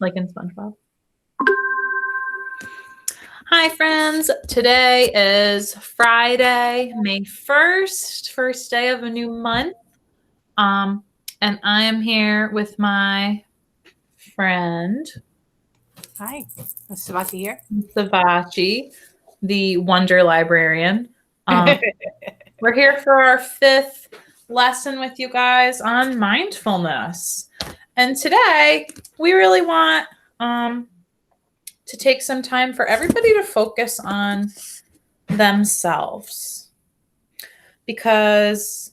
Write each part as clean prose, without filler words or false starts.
like in SpongeBob. Hi, friends. Today is Friday, May 1st, first day of a new month. And I am here with my friend, Hi, Miss Savati here. Savachi, the Wonder Librarian. We're here for our 5th lesson with you guys on mindfulness. And today we really want to take some time for everybody to focus on themselves, because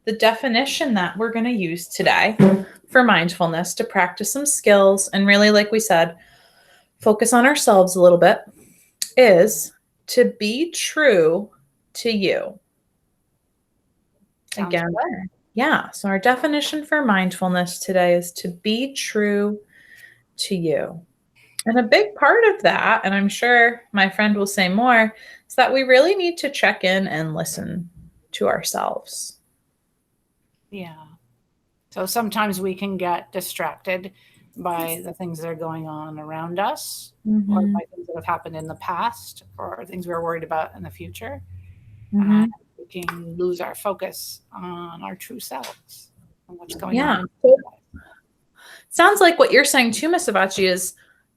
the definition that we're going to use today for mindfulness to practice some skills and really, like we said, focus on ourselves a little bit is to be true to you. Sounds Again, good. yeah. So our definition for mindfulness today is to be true to you. And a big part of that, and I'm sure my friend will say more, is that we really need to check in and listen to ourselves. Yeah. So sometimes we can get distracted by the things that are going on around us, or by things that have happened in the past, or things we're worried about in the future. And we can lose our focus on our true selves and what's going on. Sounds like what you're saying too, Miss Avachi, is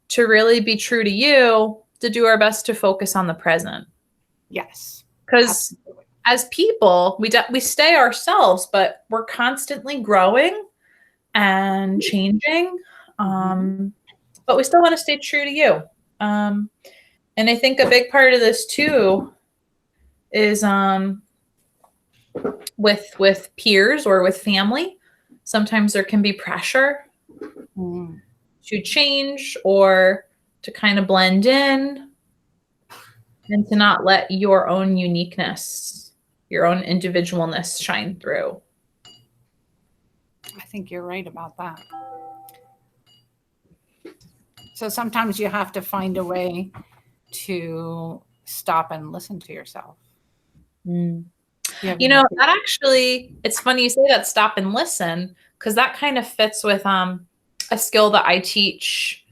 to really be true to you, to do our best to focus on the present. Yes. Because as people, we stay ourselves, but we're constantly growing and changing. But we still want to stay true to you. And I think a big part of this too is with peers or with family. Sometimes there can be pressure to change or to kind of blend in, and to not let your own uniqueness, your own individualness shine through. I think you're right about that. So sometimes you have to find a way to stop and listen to yourself. You know, that actually, it's funny you say that, stop and listen, because that kind of fits with a skill that I teach,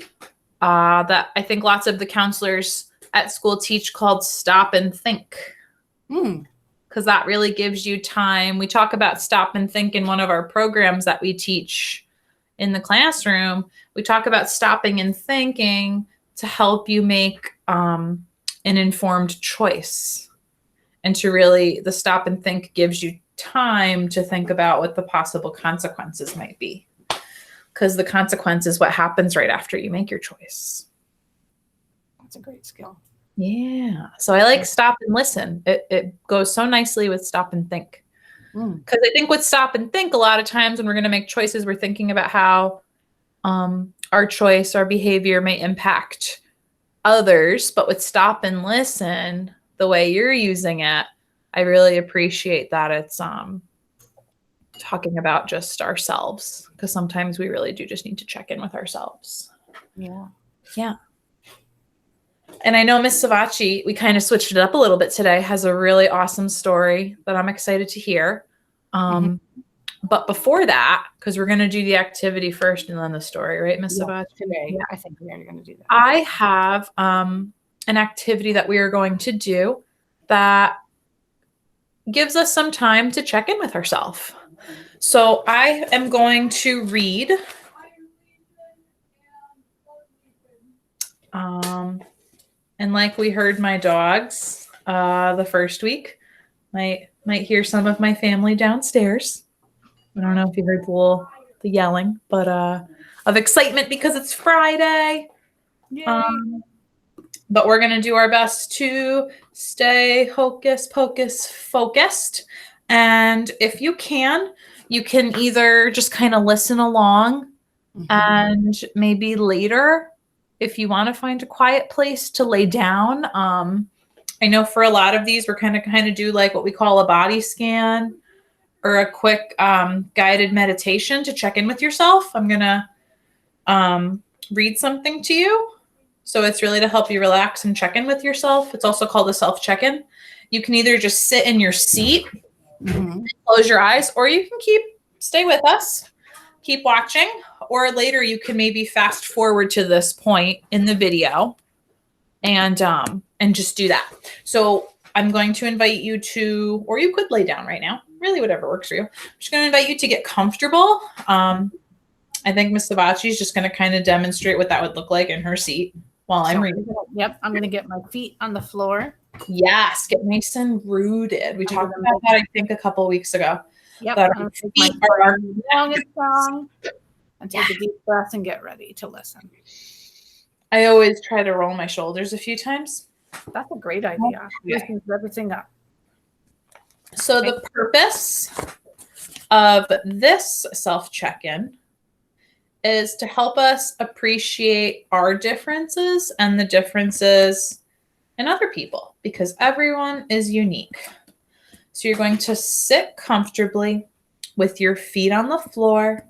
that I think lots of the counselors at school teach, called stop and think. Because that really gives you time. We talk about stop and think in one of our programs that we teach in the classroom. We talk about stopping and thinking to help you make an informed choice. And to really, the stop and think gives you time to think about what the possible consequences might be. Because the consequence is what happens right after you make your choice. That's a great skill. Yeah. So I like stop and listen. It goes so nicely with stop and think. Because I think with stop and think, a lot of times when we're going to make choices, we're thinking about how our choice, our behavior may impact others. But with stop and listen, the way you're using it, I really appreciate that it's talking about just ourselves, because sometimes we really do just need to check in with ourselves. Yeah. And I know Miss Savachi, we kind of switched it up a little bit today, has a really awesome story that I'm excited to hear. But before that, because we're going to do the activity first and then the story, right, Miss Savachi? Today, I think we are going to do that. I have an activity that we are going to do that gives us some time to check in with ourselves. So I am going to read and like we heard my dogs the first week, might hear some of my family downstairs. I don't know if you heard the yelling, but of excitement because it's Friday. But we're going to do our best to stay hocus pocus focused. And if you can either just kind of listen along, and maybe later, if you want to find a quiet place to lay down. I know for a lot of these, we're kind of do like what we call a body scan or a quick guided meditation to check in with yourself. I'm going to read something to you. So it's really to help you relax and check in with yourself. It's also called a self check-in. You can either just sit in your seat, close your eyes, or you can stay with us. keep watching, or later you can maybe fast forward to this point in the video and just do that. So I'm going to invite you to, or you could lay down right now, really whatever works for you. I'm just going to invite you to get comfortable. I think Miss Savachi is just going to kind of demonstrate what that would look like in her seat while I'm reading. Yep, I'm going to get my feet on the floor. Yes, get nice and rooted. We talked about that, I think, a couple of weeks ago. Yep, that I'm going to take my feet long and strong and take a deep breath and get ready to listen. I always try to roll my shoulders a few times. That's a great idea. Loosens everything up. So the purpose of this self-check-in is to help us appreciate our differences and the differences in other people, because everyone is unique. So you're going to sit comfortably with your feet on the floor.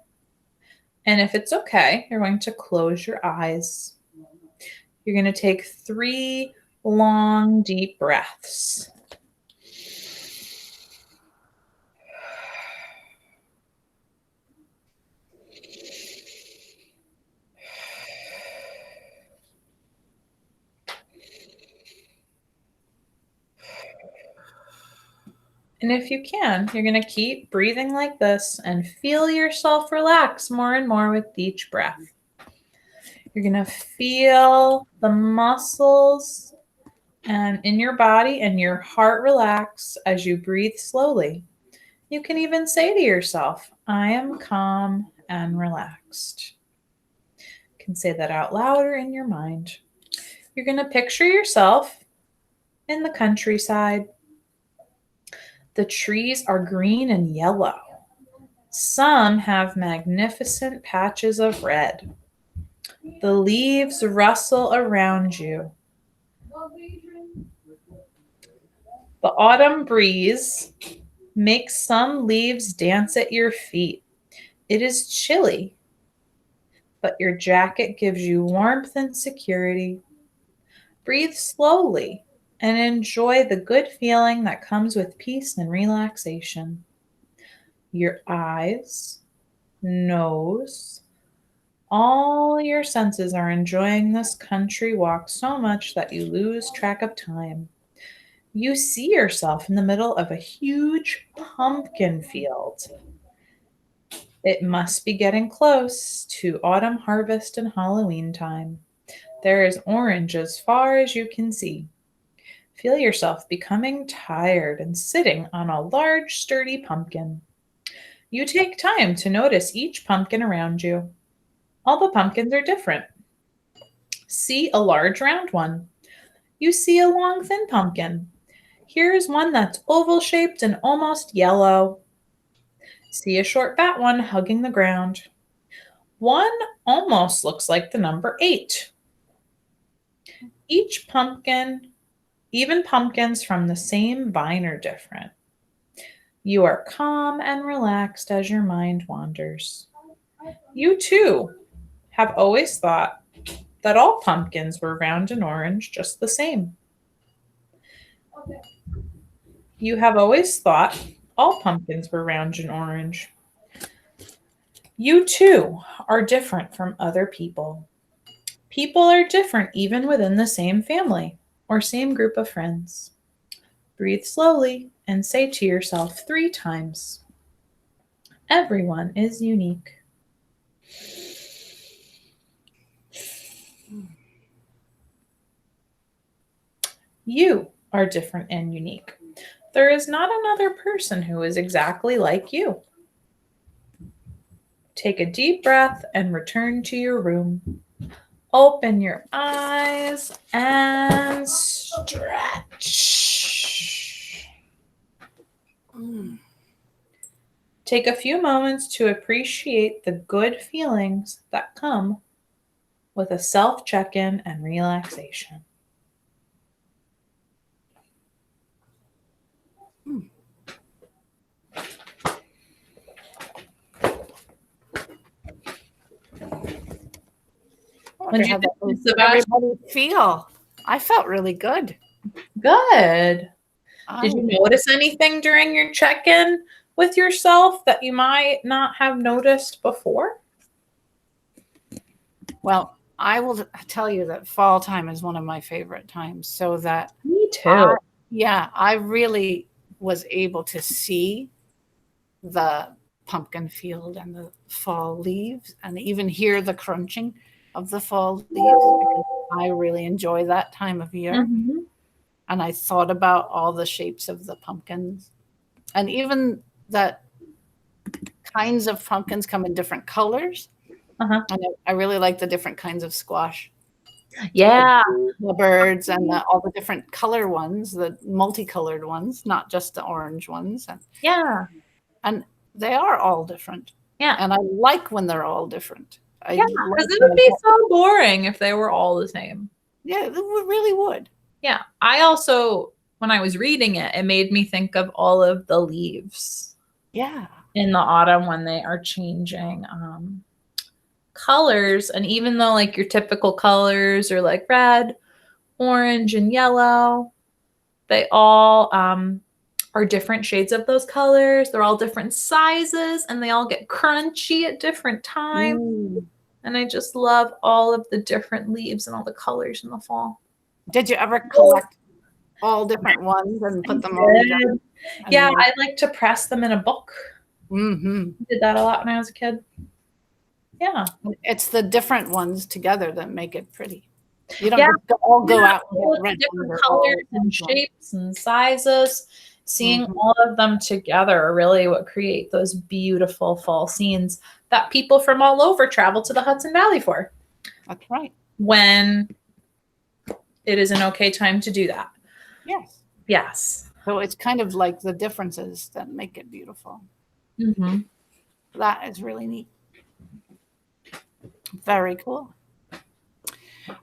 And if it's okay, you're going to close your eyes. You're going to take 3 long, deep breaths. And if you can, you're going to keep breathing like this and feel yourself relax more and more with each breath. You're going to feel the muscles and in your body and your heart relax as you breathe slowly. You can even say to yourself, I am calm and relaxed. You can say that out loud or in your mind. You're going to picture yourself in the countryside. The trees are green and yellow. Some have magnificent patches of red. The leaves rustle around you. The autumn breeze makes some leaves dance at your feet. It is chilly, but your jacket gives you warmth and security. Breathe slowly and enjoy the good feeling that comes with peace and relaxation. Your eyes, nose, all your senses are enjoying this country walk so much that you lose track of time. You see yourself in the middle of a huge pumpkin field. It must be getting close to autumn harvest and Halloween time. There is orange as far as you can see. Feel yourself becoming tired and sitting on a large, sturdy pumpkin. You take time to notice each pumpkin around you. All the pumpkins are different. See a large, round one. You see a long, thin pumpkin. Here's one that's oval-shaped and almost yellow. See a short, fat one hugging the ground. One almost looks like the number 8. Each pumpkin, even pumpkins from the same vine, are different. You are calm and relaxed as your mind wanders. You too have always thought that all pumpkins were round and orange, just the same. You have always thought all pumpkins were round and orange. You too are different from other people. People are different even within the same family or same group of friends. Breathe slowly and say to yourself 3 times, everyone is unique. You are different and unique. There is not another person who is exactly like you. Take a deep breath and return to your room. Open your eyes and stretch. Take a few moments to appreciate the good feelings that come with a self-check-in and relaxation. What did everybody feel? I felt really good. Good. Did you notice anything during your check-in with yourself that you might not have noticed before? Well, I will tell you that fall time is one of my favorite times. So that Me too. I really was able to see the pumpkin field and the fall leaves and even hear the crunching of the fall leaves because I really enjoy that time of year. Mm-hmm. And I thought about all the shapes of the pumpkins and even that kinds of pumpkins come in different colors. Uh-huh. And I really like the different kinds of squash. Yeah. The birds and all the different color ones, the multicolored ones, not just the orange ones. Yeah. And they are all different. Yeah. And I like when they're all different. Yeah, because it would be so boring if they were all the same. Yeah, it really would. Yeah. I also, when I was reading it, it made me think of all of the leaves. Yeah. In the autumn when they are changing colors. And even though like your typical colors are like red, orange, and yellow, they all are different shades of those colors. They're all different sizes and they all get crunchy at different times. And I just love all of the different leaves and all the colors in the fall. Did you ever collect all different ones and put them all together? Yeah, I like to press them in a book. Mm-hmm. I did that a lot when I was a kid. Yeah. It's the different ones together that make it pretty. You don't all go out and get different colors and shapes and sizes. Seeing all of them together are really what create those beautiful fall scenes that people from all over travel to the Hudson Valley for. That's right. When it is an okay time to do that. Yes. Yes. So it's kind of like the differences that make it beautiful. Mm-hmm. That is really neat. Very cool.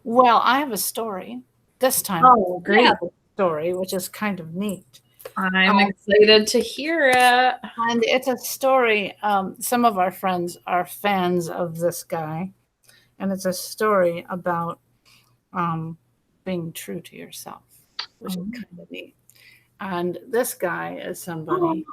Well, I have a story this time. Oh, great. Story, which is kind of neat. I'm excited to hear it. And it's a story. Some of our friends are fans of this guy. And it's a story about being true to yourself, which is kind of neat. And this guy is somebody.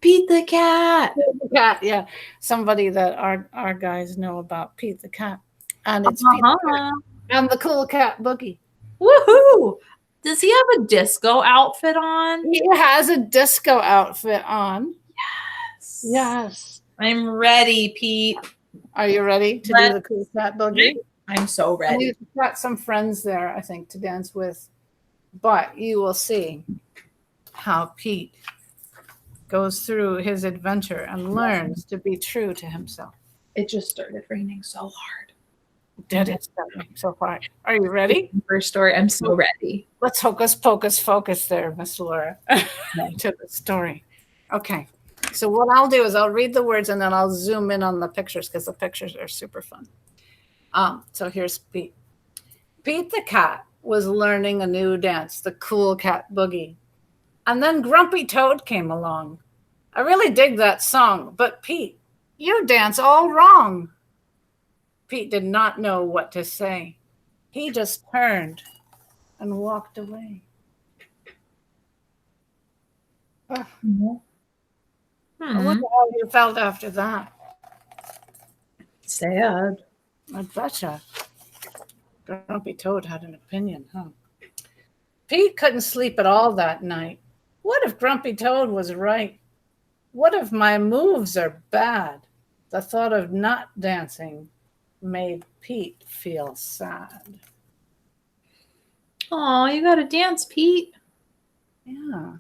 Pete the cat. Cat, yeah. Somebody that our guys know about, Pete the cat. And it's Pete the cat and the cool cat Boogie. Woohoo! Does he have a disco outfit on? He has a disco outfit on. Yes. Yes. I'm ready, Pete. Are you ready to do the cool cat Boogie? I'm so ready. We've got some friends there, I think, to dance with. But you will see how Pete goes through his adventure and learns to be true to himself. It just started raining so hard. Did it start raining so hard? Are you ready? First story. I'm so ready. Let's hocus pocus focus there, Miss Laura, to the story. Okay. So what I'll do is I'll read the words and then I'll zoom in on the pictures because the pictures are super fun. So here's Pete. Pete the cat was learning a new dance, the cool cat boogie. And then Grumpy Toad came along. I really dig that song, but Pete, you dance all wrong. Pete did not know what to say. He just turned and walked away. I wonder how you felt after that. Sad. I betcha. Grumpy Toad had an opinion, huh? Pete couldn't sleep at all that night. What if Grumpy Toad was right? What if my moves are bad? The thought of not dancing made Pete feel sad. Oh, you gotta dance, Pete. Yeah.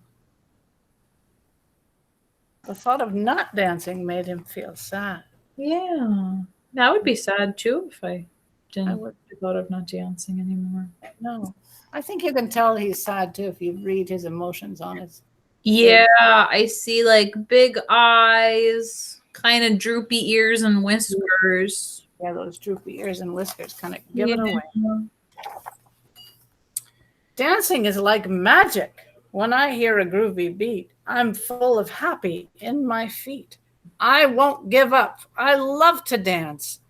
The thought of not dancing made him feel sad. Yeah. That would be sad too if I didn't thought of not dancing anymore. No. I think you can tell he's sad too if you read his emotions on his. Yeah, I see like big eyes, kind of droopy ears and whiskers. Yeah, those droopy ears and whiskers kind of give it away. Dancing is like magic. When I hear a groovy beat, I'm full of happy in my feet. I won't give up. I love to dance.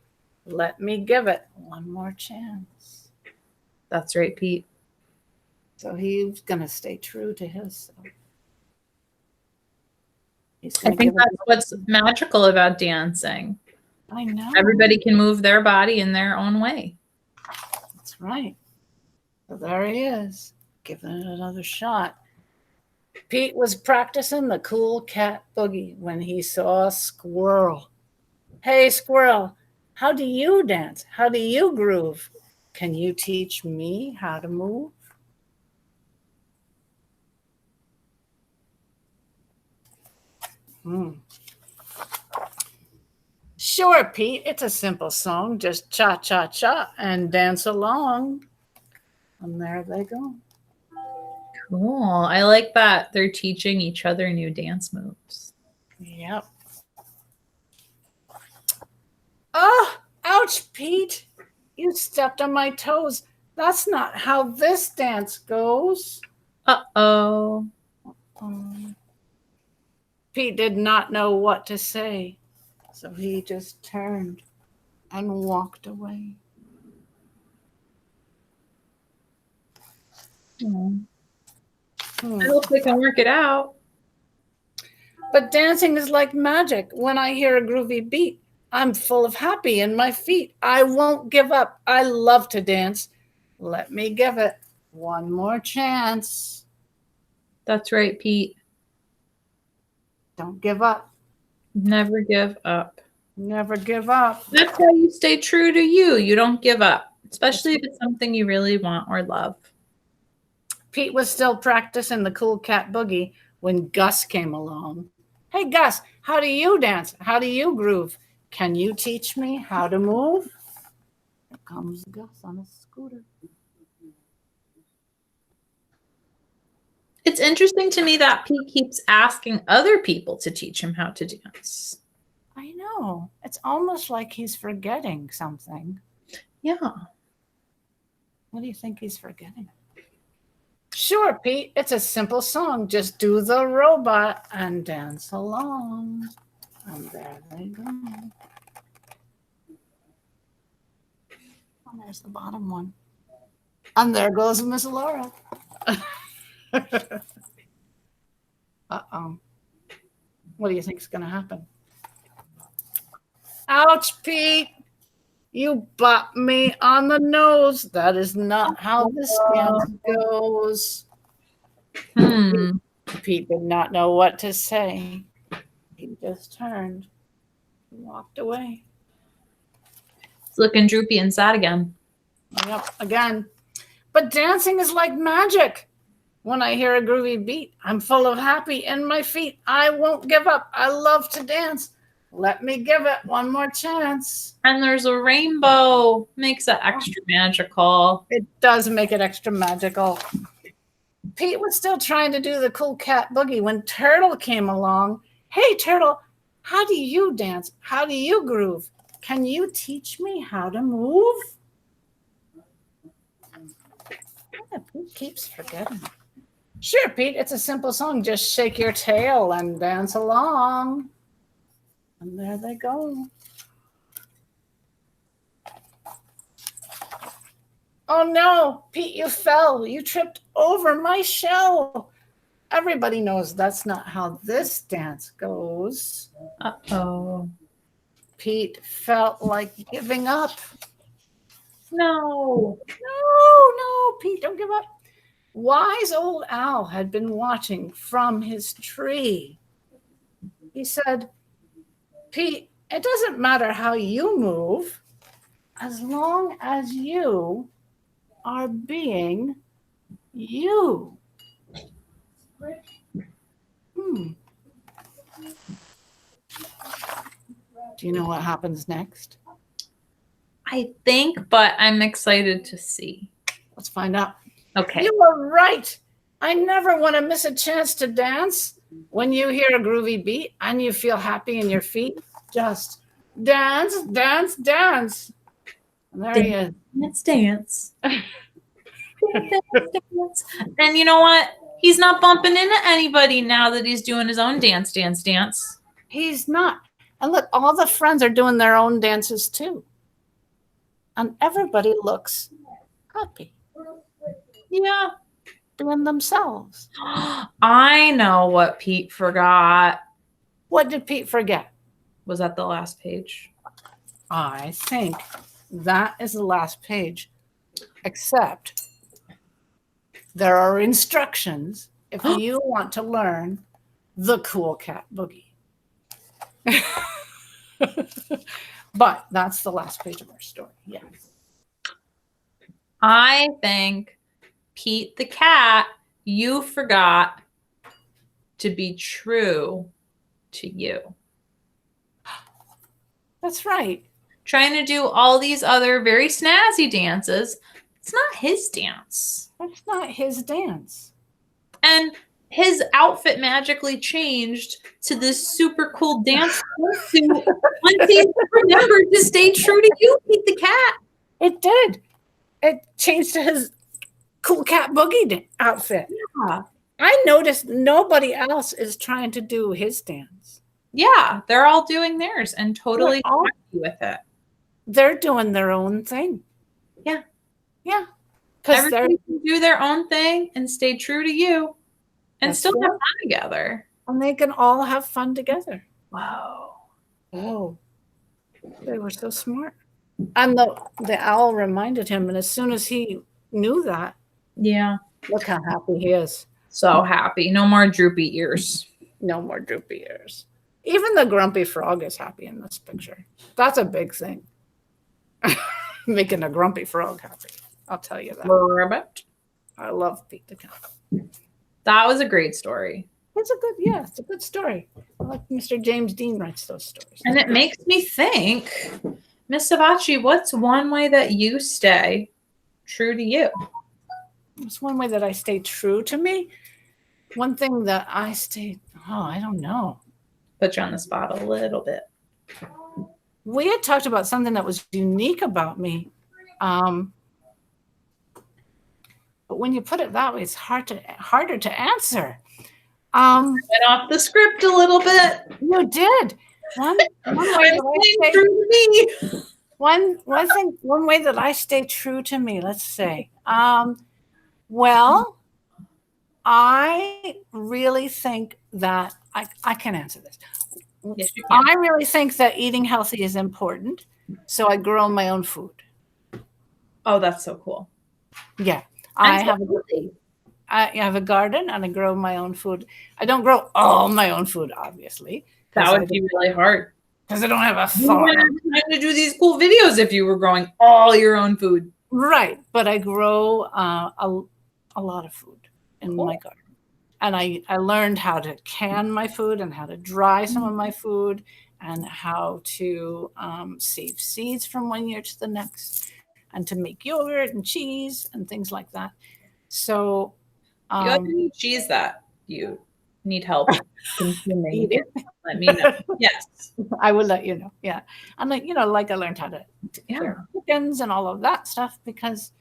Let me give it one more chance. That's right, Pete. So he's going to stay true to himself. I think that's what's magical about dancing. I know. Everybody can move their body in their own way. That's right. So there he is, giving it another shot. Pete was practicing the cool cat boogie when he saw a squirrel. Hey, squirrel, how do you dance? How do you groove? Can you teach me how to move? Sure, Pete, it's a simple song. Just cha-cha-cha and dance along. And there they go. Cool. I like that they're teaching each other new dance moves. Yep. Oh, ouch, Pete. You stepped on my toes. That's not how this dance goes. Uh-oh. Pete did not know what to say, so he just turned and walked away. I hope they can work it out. But dancing is like magic. When I hear a groovy beat, I'm full of happy in my feet. I won't give up. I love to dance. Let me give it one more chance. That's right, Pete. Don't give up. Never give up. Never give up. That's how you stay true to you. You don't give up, especially if it's something you really want or love. Pete was still practicing the cool cat boogie when Gus came along. Hey, Gus, how do you dance? How do you groove? Can you teach me how to move? Here comes Gus on a scooter. It's interesting to me that Pete keeps asking other people to teach him how to dance. I know. It's almost like he's forgetting something. Yeah. What do you think he's forgetting? Sure, Pete. It's a simple song. Just do the robot and dance along. And there they go. Oh, there's the bottom one. And there goes Miss Laura. Uh-oh. What do you think is going to happen? Ouch, Pete. You bopped me on the nose. That is not how this dance goes. Pete did not know what to say. He just turned and walked away. It's looking droopy and sad again. Yep, again. But dancing is like magic. When I hear a groovy beat, I'm full of happy in my feet. I won't give up. I love to dance. Let me give it one more chance. And there's a rainbow. Makes it extra magical. It does make it extra magical. Pete was still trying to do the cool cat boogie when Turtle came along. Hey, Turtle, how do you dance? How do you groove? Can you teach me how to move? Yeah, Pete keeps forgetting. Sure, Pete, it's a simple song. Just shake your tail and dance along. And there they go. Oh no, Pete, you fell. You tripped over my shell. Everybody knows that's not how this dance goes. Uh-oh. Pete felt like giving up. No, Pete, don't give up. Wise old owl had been watching from his tree. He said, Pete, it doesn't matter how you move, as long as you are being you. Do you know what happens next? I think, but I'm excited to see. Let's find out. Okay. You were right. I never want to miss a chance to dance. When you hear a groovy beat and you feel happy in your feet, just dance, dance, dance. And there he is. Let's dance. Dance. And you know what? He's not bumping into anybody now that he's doing his own dance. He's not. And look, all the friends are doing their own dances too. And everybody looks happy. Yeah. Doing themselves. I know what Pete forgot. What did Pete forget? Was that the last page? I think that is the last page, except there are instructions if you want to learn the cool cat boogie. But that's the last page of our story. Yeah. I think, Pete the cat, you forgot to be true to you. That's right. Trying to do all these other very snazzy dances. It's not his dance. That's not his dance. And his outfit magically changed to this super cool dance suit once he remembered to stay true to you, Pete the cat. It did. It changed to his cool cat boogie outfit. Yeah. I noticed nobody else is trying to do his dance. Yeah, they're all doing theirs and totally happy with it. They're doing their own thing. Yeah. Yeah. Everybody can do their own thing and stay true to you and still have fun together. And they can all have fun together. Wow. Oh, they were so smart. And the owl reminded him, and as soon as he knew that, yeah, look how happy he is. So happy. No more droopy ears. No more droopy ears. Even the grumpy frog is happy in this picture. That's a big thing. Making a grumpy frog happy. I'll tell you that. Rabbit. I love Pete the cat. That was a great story. It's a good story. I like Mr. James Dean writes those stories. And it makes me think, Miss Savachi, what's one way that you stay true to you? It's one way that I stay true to me. One thing that I I don't know. Put you on the spot a little bit. We had talked about something that was unique about me. But when you put it that way, it's harder to answer. Went off the script a little bit. You did. One way that I stay true to me, let's say. Well, I really think that I can answer this. Yes, you can. I really think that eating healthy is important. So I grow my own food. Oh, that's so cool. Yeah. I have a garden and I grow my own food. I don't grow all my own food, obviously. That would be really hard. Because I don't have a farm. You wouldn't have time to do these cool videos if you were growing all your own food. Right. But I grow a lot of food in my garden. And I learned how to can my food and how to dry some of my food and how to save seeds from one year to the next and to make yogurt and cheese and things like that. So you have any cheese that you need help consuming it, let me know. Yes. I will let you know. Yeah. And I learned how to care chickens and all of that stuff because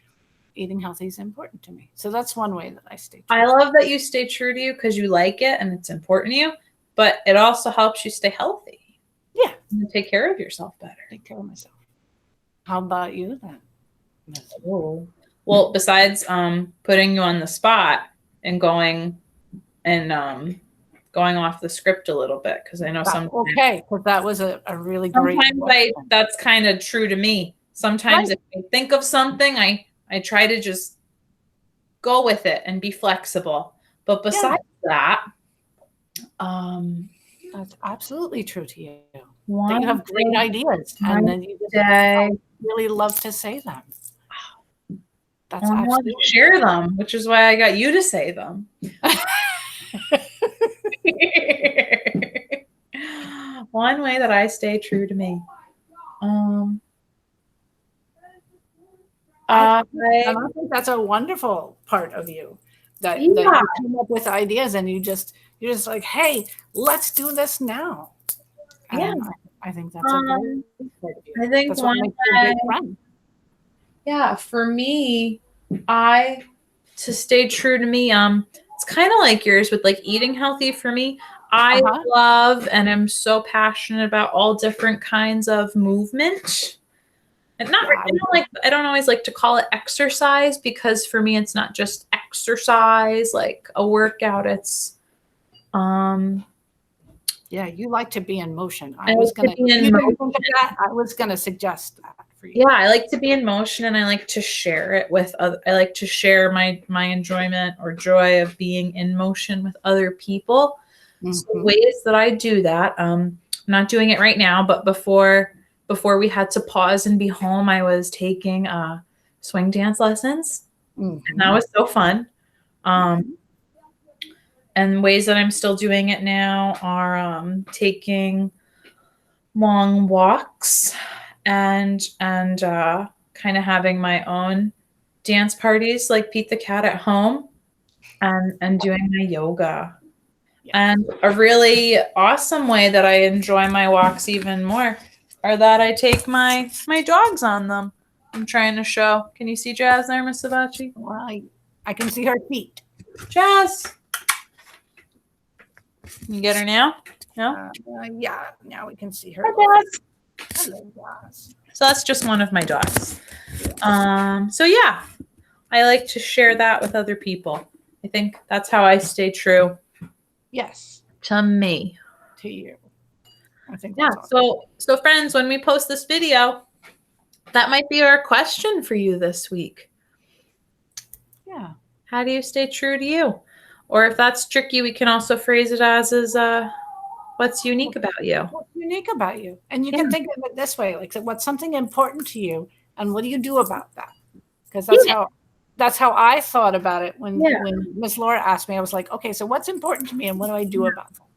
eating healthy is important to me. So that's one way that I stay true. I love that you stay true to you because you like it and it's important to you, but it also helps you stay healthy. Yeah. And take care of yourself better. Take care of myself. How about you then? Oh. Well, besides putting you on the spot and going off the script a little bit, because I know okay, because that was a really great. Sometimes that's kind of true to me. Sometimes if I think of something, I try to just go with it and be flexible. But besides that, that's absolutely true to you. That you have great ideas, and then you just really love to say them. That's I want to share them, which is why I got you to say them. One way that I stay true to me. I think that's a wonderful part of you that you come up with ideas and you're just like, hey, let's do this now. And I think that's a great part of you. I think that's what makes you a great friend. Yeah, for me, to stay true to me, it's kind of like yours with like eating healthy for me. I love and am so passionate about all different kinds of movement. And I don't always like to call it exercise because for me it's not just exercise like a workout. It's Yeah, you like to be in motion. I like to be in motion. I was gonna suggest that for you. Yeah, I like to be in motion, and I like to share it with other. I like to share my enjoyment or joy of being in motion with other people. So ways that I do that, I'm not doing it right now, but before we had to pause and be home, I was taking swing dance lessons, and that was so fun. And ways that I'm still doing it now are taking long walks and kind of having my own dance parties like Pete the Cat at home and doing my yoga. And a really awesome way that I enjoy my walks even more are that I take my dogs on them. I'm trying to show. Can you see Jazz there, Miss Savachi? Well, I can see her feet. Jazz. Can you get her now? No? Yeah, now we can see her. Hi, Jazz. Hello, Jazz. So that's just one of my dogs. So yeah, I like to share that with other people. I think that's how I stay true. Yes. To me. To you. I think yeah. Awesome. So friends, when we post this video, that might be our question for you this week. Yeah. How do you stay true to you? Or if that's tricky, we can also phrase it as what's unique about you? What's unique about you? And you can think of it this way, like what's something important to you and what do you do about that? Because that's how I thought about it when Miss Laura asked me. I was like, okay, so what's important to me and what do I do about that?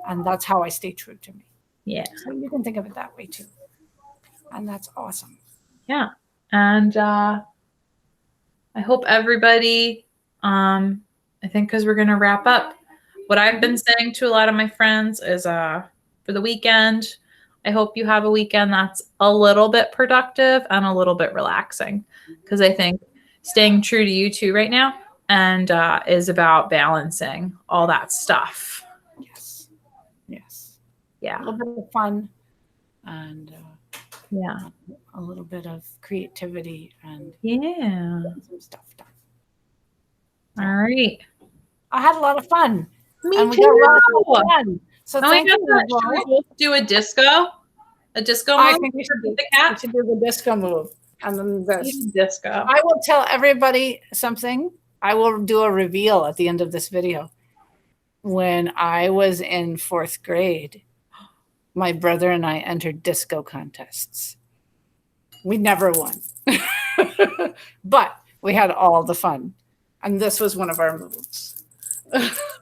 And that's how I stay true to me. Yeah. So you can think of it that way too. And that's awesome. Yeah. And I hope everybody, I think because we're going to wrap up, what I've been saying to a lot of my friends is for the weekend, I hope you have a weekend that's a little bit productive and a little bit relaxing. Because I think staying true to you too right now and is about balancing all that stuff. Yes. Yes. Yeah. A little bit of fun and a little bit of creativity and some stuff done. All right. I had a lot of fun. Me and we too. got a lot of fun. So thank you. Should we both do a disco? A disco move? I think we should do the disco move. And then this disco. I will tell everybody something. I will do a reveal at the end of this video. When I was in 4th grade, my brother and I entered disco contests. We never won. But we had all the fun. And this was one of our moves.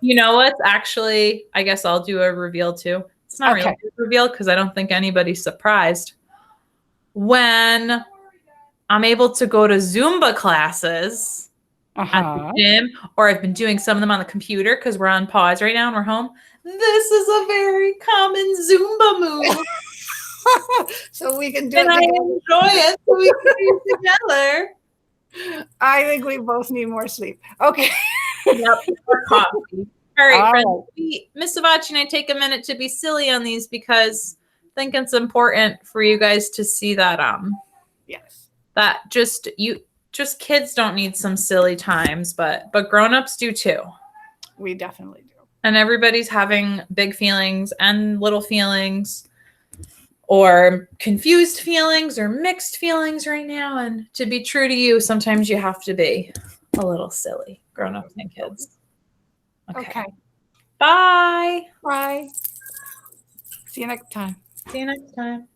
You know what's actually, I guess I'll do a reveal too. It's not really a reveal because I don't think anybody's surprised. When I'm able to go to Zumba classes at the gym, or I've been doing some of them on the computer because we're on pause right now and we're home. This is a very common Zumba move. So we can do it. And I enjoy it. So we can do it together. I think we both need more sleep. Okay. Yep. Or coffee. All right, friends. Miss Savachi and I take a minute to be silly on these because I think it's important for you guys to see that that just kids don't need some silly times, but grown-ups do too. We definitely do. And everybody's having big feelings and little feelings or confused feelings or mixed feelings right now. And to be true to you, sometimes you have to be a little silly, grown-ups and kids. Okay. Bye. Bye. See you next time. See you next time.